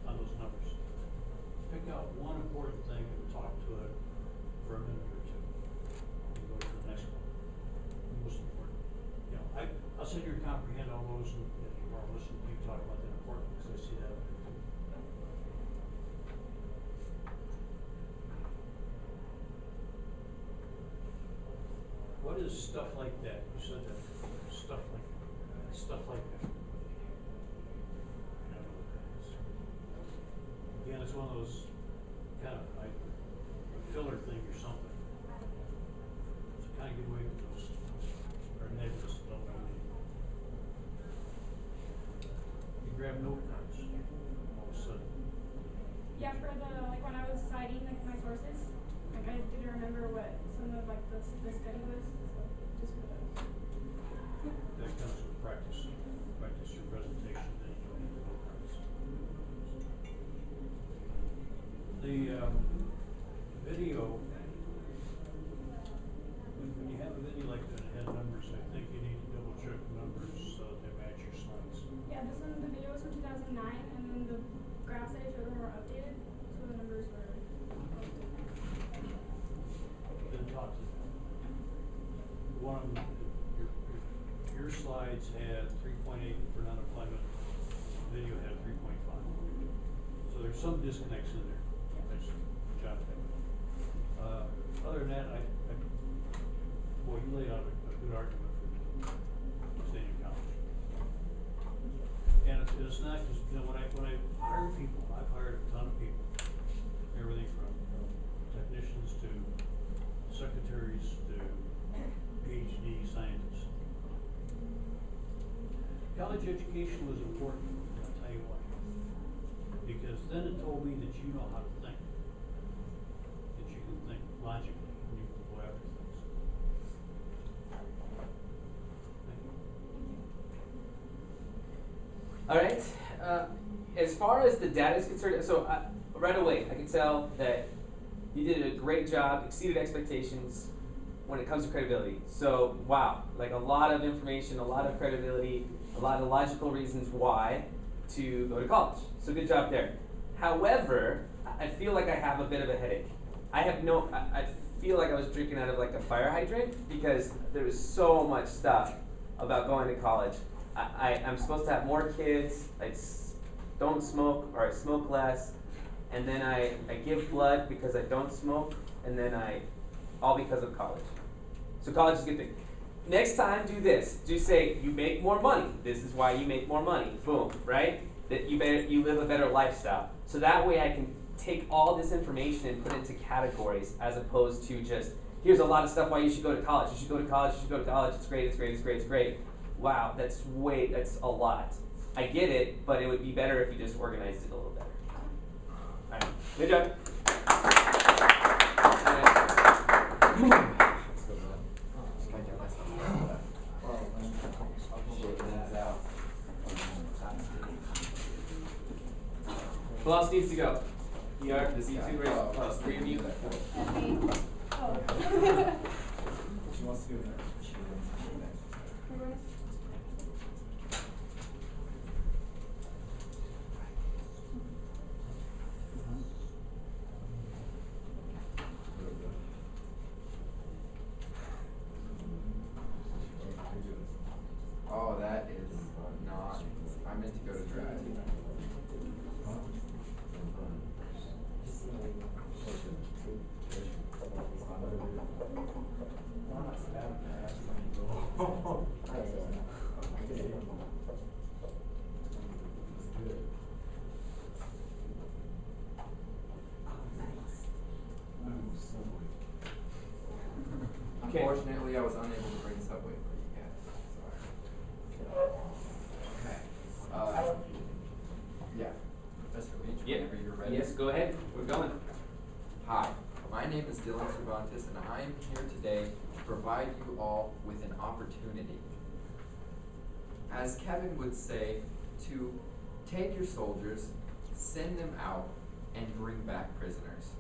on those numbers. Pick out one important thing and talk to it for a minute or two. And go to the next one. The most important. You know, I'll sit here and comprehend all those and I'll listen to you talk about the important because I see that up there too. What is stuff like that? You said that. Stuff like that. Stuff like that. I don't know what that is. Again, it's one of those kind of like a filler thing or something. So kind of get away with those. Or nebulous, don't know. You grab note cards all of a sudden. Yeah, for the, like when I was citing like my sources, like I didn't remember what some of like the study was, so just for those. That comes with practice. Practice your presentation, then you don't need the note cards. The video, when you have a video like that, it had numbers, I think you need to double check the numbers so that they match your slides. Yeah, this one, the video was from 2009, and then the graphs that I showed were more updated, so the numbers were Then talk to them. One of them, your slides had 3.8 for unemployment, the video had 3.5. So there's some disconnects in there. That's John. Other than that, boy, you laid out a good argument for staying in college. And it's not just, you know, when I hire people, I've hired a ton of people, everything from technicians to secretaries to PhD scientists. College education was important, and I'll tell you why. Because then it told me that you know how to think. That you can think logically and you can go after things. Thank you. All right. As far as the data is concerned, so right away I can tell that you did a great job, exceeded expectations when it comes to credibility. So wow, like a lot of information, a lot of credibility, a lot of logical reasons why to go to college. So good job there. However, I feel like I have a bit of a headache. I feel like I was drinking out of like a fire hydrant because there was so much stuff about going to college. I'm supposed to have more kids, I don't smoke or I smoke less, and then I give blood because I don't smoke, and then all because of college. So college is a good thing. Next time, do this. Do say, you make more money. This is why you make more money. Boom, right? That you live a better lifestyle. So that way I can take all this information and put it into categories as opposed to just, here's a lot of stuff why you should go to college. You should go to college, you should go to college. It's great, it's great, it's great, it's great. Wow, that's a lot. I get it, but it would be better if you just organized it a little better. All right, good job. Who else needs to go? Here, the Z2 race. Plus 3 of you. Oh. She wants to go next. Oh, that is not. I meant to go to drag. Okay. Unfortunately, I was unable to bring Subway for you guys. Sorry. Okay. Yeah. Professor Leach, whenever you're ready. Yes, go ahead. We're going. Hi, my name is Dylan Cervantes, and I am here today to provide you all with an opportunity. As Kevin would say, to take your soldiers, send them out, and bring back prisoners.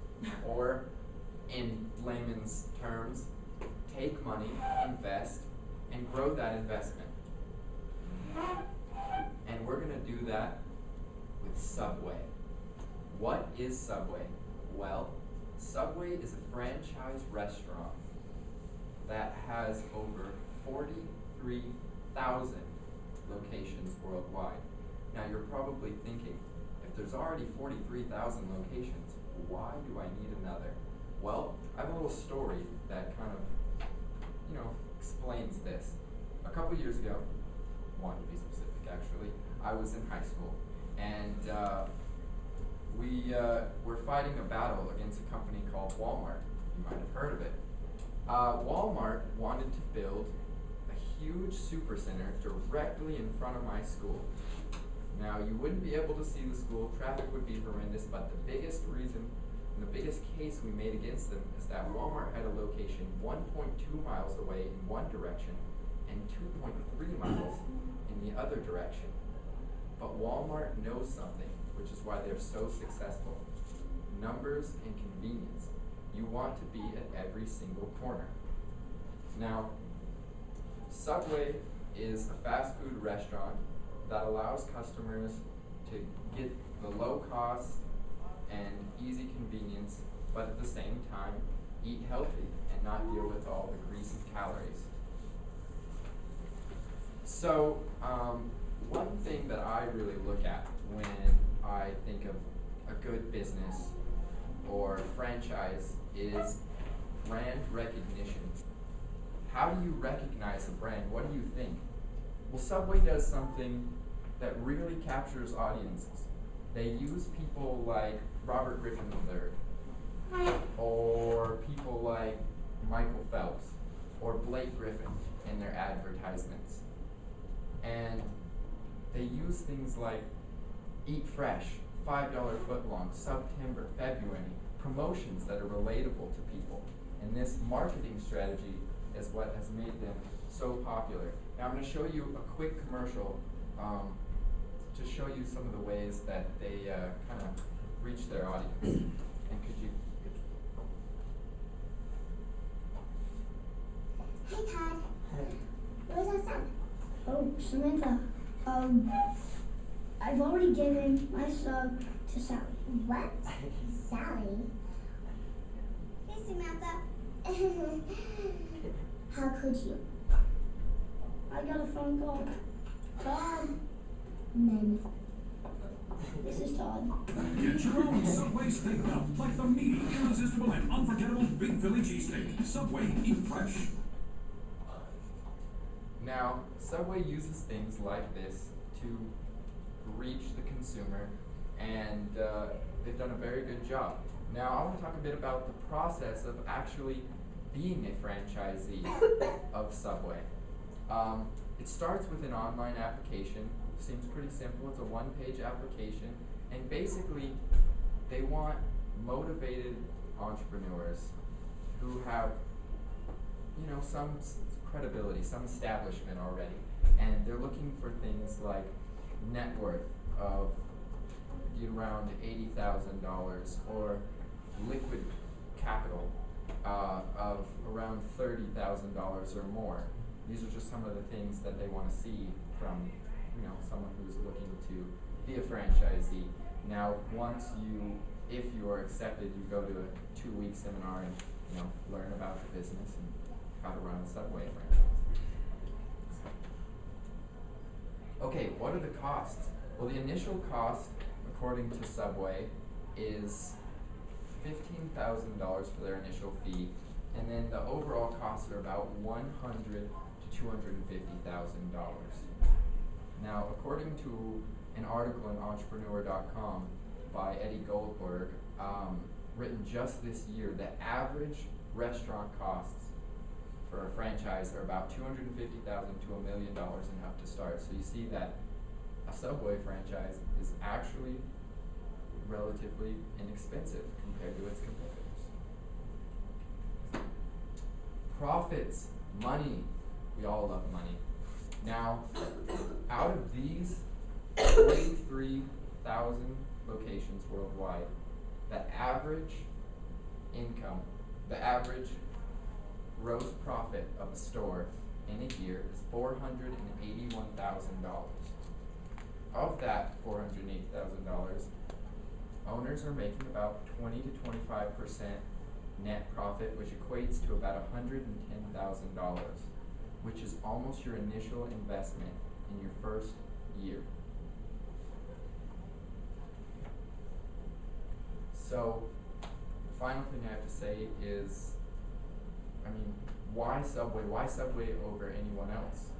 Or, in layman's terms, take money, invest, and grow that investment. And we're going to do that with Subway. What is Subway? Well, Subway is a franchise restaurant that has over 43,000 locations worldwide. Now you're probably thinking, if there's already 43,000 locations, why do I need another? Well, I have a little story that kind of, explains this. A couple years ago, one to be specific actually, I was in high school, and we were fighting a battle against a company called Walmart. You might have heard of it. Walmart wanted to build a huge supercenter directly in front of my school. Now, you wouldn't be able to see the school, traffic would be horrendous, but the biggest reason and the biggest case we made against them is that Walmart had a location 1.2 miles away in one direction and 2.3 miles in the other direction. But Walmart knows something, which is why they're so successful. Numbers and convenience. You want to be at every single corner. Now, Subway is a fast food restaurant that allows customers to get the low cost and easy convenience, but at the same time, eat healthy and not deal with all the grease and calories. So, one thing that I really look at when I think of a good business or franchise is brand recognition. How do you recognize a brand? What do you think? Well, Subway does something that really captures audiences. They use people like Robert Griffin III, or people like Michael Phelps, or Blake Griffin in their advertisements. And they use things like Eat Fresh, $5 footlong, September, February, promotions that are relatable to people. And this marketing strategy is what has made them so popular. Now I'm going to show you a quick commercial to show you some of the ways that they kind of reach their audience. And could you? Hey Todd. Where's our son? Oh, Samantha. I've already given my sub to Sally. What? Sally? Hey Samantha. How could you? I got a phone call. Todd. Men. This is Todd. Get your own Subway steak now, like the meaty, irresistible, and unforgettable Big Philly cheesesteak. Subway, eat fresh. Now, Subway uses things like this to reach the consumer, and they've done a very good job. Now, I want to talk a bit about the process of actually being a franchisee of Subway. It starts with an online application. Seems pretty simple. It's a one-page application, and basically they want motivated entrepreneurs who have, some credibility, some establishment already, and they're looking for things like net worth of be around $80,000, or liquid capital of around $30,000 or more. These are just some of the things that they want to see from, someone who's looking to be a franchisee. Now, if you are accepted, you go to a 2-week seminar and learn about the business and how to run a Subway franchise. Okay, what are the costs? Well, the initial cost, according to Subway, is $15,000 for their initial fee, and then the overall costs are about $100,000 to $250,000. Now, according to an article in entrepreneur.com by Eddie Goldberg, written just this year, the average restaurant costs for a franchise are about $250,000 to $1 million and up to start. So you see that a Subway franchise is actually relatively inexpensive compared to its competitors. Profits, money. We all love money. Now, out of these 43,000 locations worldwide, the average income, the average gross profit of a store in a year is $481,000. Of that $480,000, owners are making about 20 to 25% net profit, which equates to about $110,000, which is almost your initial investment in your first year. So, the final thing I have to say is, why Subway? Why Subway over anyone else?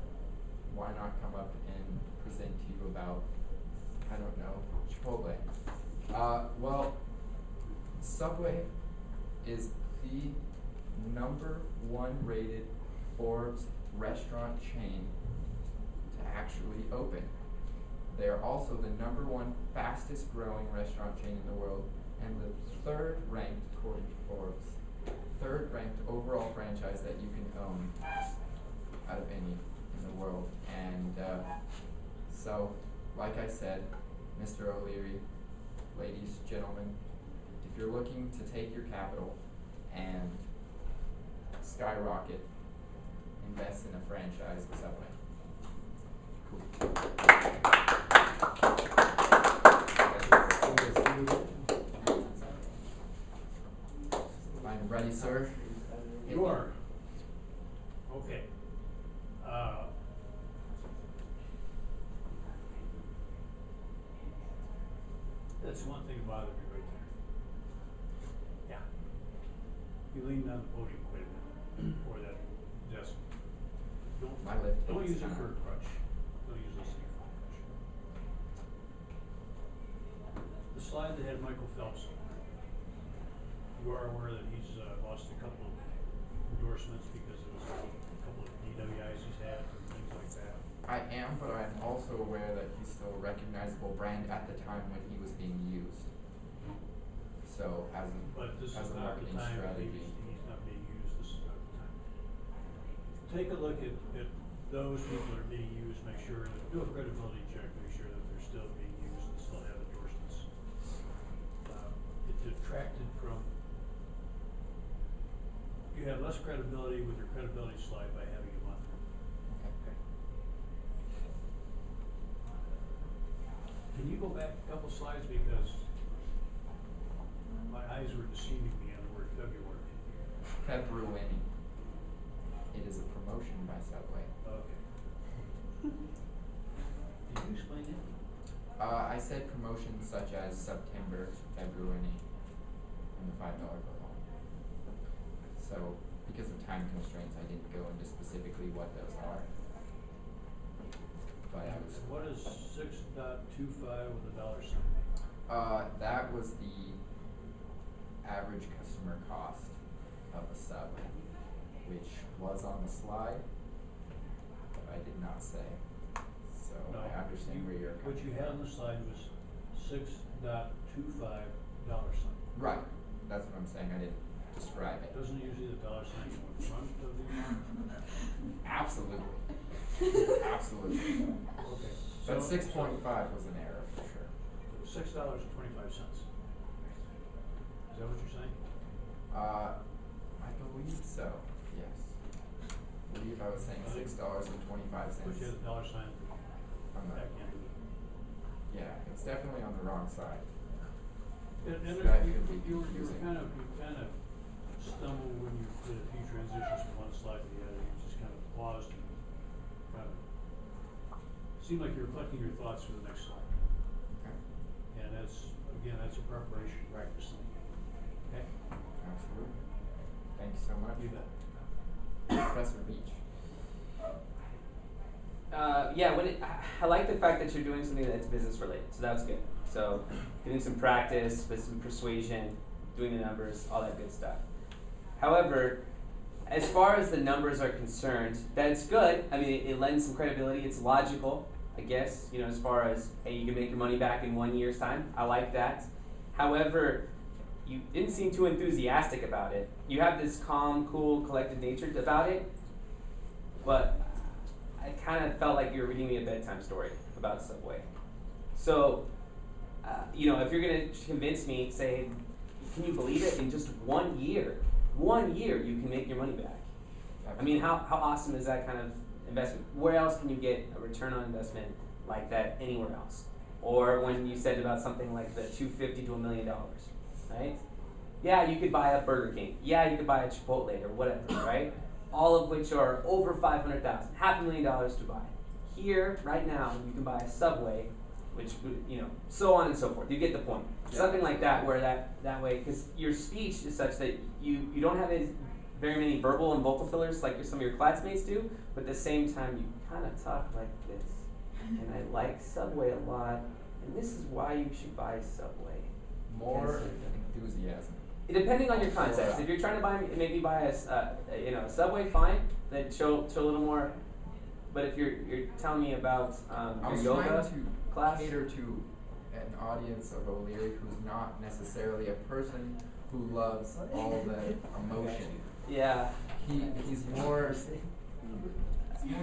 Why not come up and present to you about, Chipotle? Well, Subway is the #1 rated Forbes restaurant chain to actually open. They are also the #1 fastest growing restaurant chain in the world, and the 3rd ranked, according to Forbes, 3rd ranked overall franchise that you can own out of any in the world. And so, like I said, Mr. O'Leary, ladies, gentlemen, if you're looking to take your capital and skyrocket, invest in a franchise with Subway. Cool. I'm ready, sir. You are. Okay. That's one thing that bothered me right there. Yeah. You leaned on the podium quite a bit, or that desk. Don't use it for a crutch. Don't use this thing for a crutch. The slide that had Michael Phelps on there, you are aware that he's lost a couple of endorsements because of a couple of DWIs he's had and things like that. I am, but I'm also aware that he's still a recognizable brand at the time when he was being used. So, as a marketing strategy. He's not being used, this is not the time. Take a look at those people that are being used, make sure that, do a credibility check, make sure that they're still being used and still have endorsements. It detracted from, you have less credibility with your credibility slide by having him on there. Okay. Can you go back a couple slides, because my eyes were deceiving me on the word February. February. It is a promotion by Subway. Okay. Did you explain it? I said promotions such as September, February, and the $5 bill. So, because of time constraints, I didn't go into specifically what those are. But I was. What is 6.25 with a $sign? That was the average customer cost of a sub, which was on the slide, but I did not say. So No, I understand where you're coming What you from. had on the slide was $6.25 sign. Right, that's what I'm saying, I didn't describe it. Doesn't usually the $sign go in front of the Absolutely. Absolutely. Okay. But So- 6.5 was an error for sure. $6.25. Is that what you're saying? I believe so, yes. I believe I was saying $6.25. Which has a dollar sign On the back end of it. Yeah, it's definitely on the wrong side. And So you that could be were confusing. kind of stumbled when you did a few transitions from one slide to the other. You just kind of paused and kind of seemed like you were collecting your thoughts for the next slide. Okay. And that's, again, that's a preparation practice thing. Okay? Absolutely. Thank you so much. You bet. Professor Beach. Yeah, I like the fact that you're doing something that's business related, so that's good. So getting some practice with some persuasion, doing the numbers, all that good stuff. However, as far as the numbers are concerned, that's good. I mean, it lends some credibility. It's logical, I guess, you know, as far as, hey, you can make your money back in 1 year's time. I like that. However, you didn't seem too enthusiastic about it. You have this calm, cool, collected nature about it, but I kind of felt like you were reading me a bedtime story about Subway. So, you know, if you're going to convince me, say, can you believe it? In just 1 year, you can make your money back. I mean, how awesome is that kind of investment? Where else can you get a return on investment like that anywhere else? Or when you said about something like the $250,000 to $1 million, right? Yeah, you could buy a Burger King. Yeah, you could buy a Chipotle or whatever, right? All of which are over $500,000, $500,000 to buy. Here, right now, you can buy a Subway, which, you know, so on and so forth. You get the point. Yeah. Something like that, where that way, because your speech is such that you don't have very many verbal and vocal fillers like some of your classmates do, but at the same time, you kind of talk like this. And I like Subway a lot, and this is why you should buy Subway. More enthusiasm. Depending on your context, if you're trying to maybe buy a Subway, fine. Then show a little more. But if you're telling me about I was your yoga trying to class, cater to an audience of O'Leary who's not necessarily a person who loves all the emotion. Yeah. He's more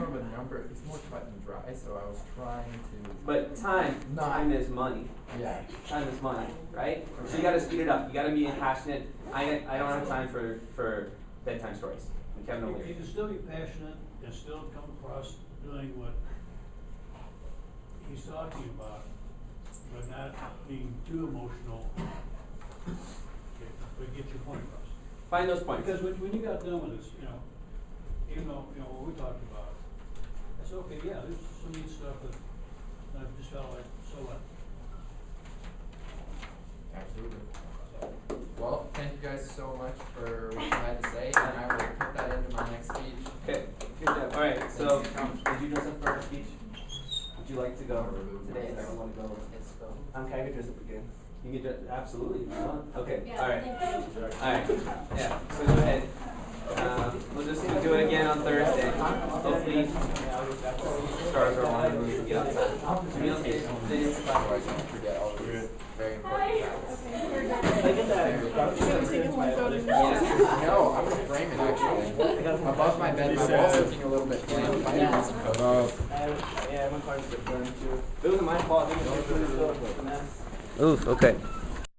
of a number. He's more cut and dry. So I was trying to. But time is money. Yeah. Time is money, right? So you got to speed it up. You got to be passionate. I don't have time for bedtime stories. Kevin O'Leary. You can still be passionate and still come across doing what he's talking about, but not being too emotional. Okay, but get your point across. Find those points. Because when you got done with this, you know, even though, you know, what we talked about, I said, okay, yeah, there's some neat stuff, but I just felt like, so what? Absolutely. Well, thank you guys so much for what you had to say, and I will put that into my next speech. Okay, good job. All right, so did you dress up for our speech? Would you like to go today? Does everyone want to go? Okay, I can dress up again. You can dress, absolutely. If you want. Okay, Yeah, all right. thank you. All right, yeah, so go ahead. We'll just do it again on Thursday. Hopefully, stars are on and we can get on time. Otherwise, I'll forget all of these very important facts. No, I'm gonna frame it actually. Above my bed, my wall's looking a little bit blank. Yeah, my car's a bit burned too. It wasn't my fault. It was a mess. Oof, okay.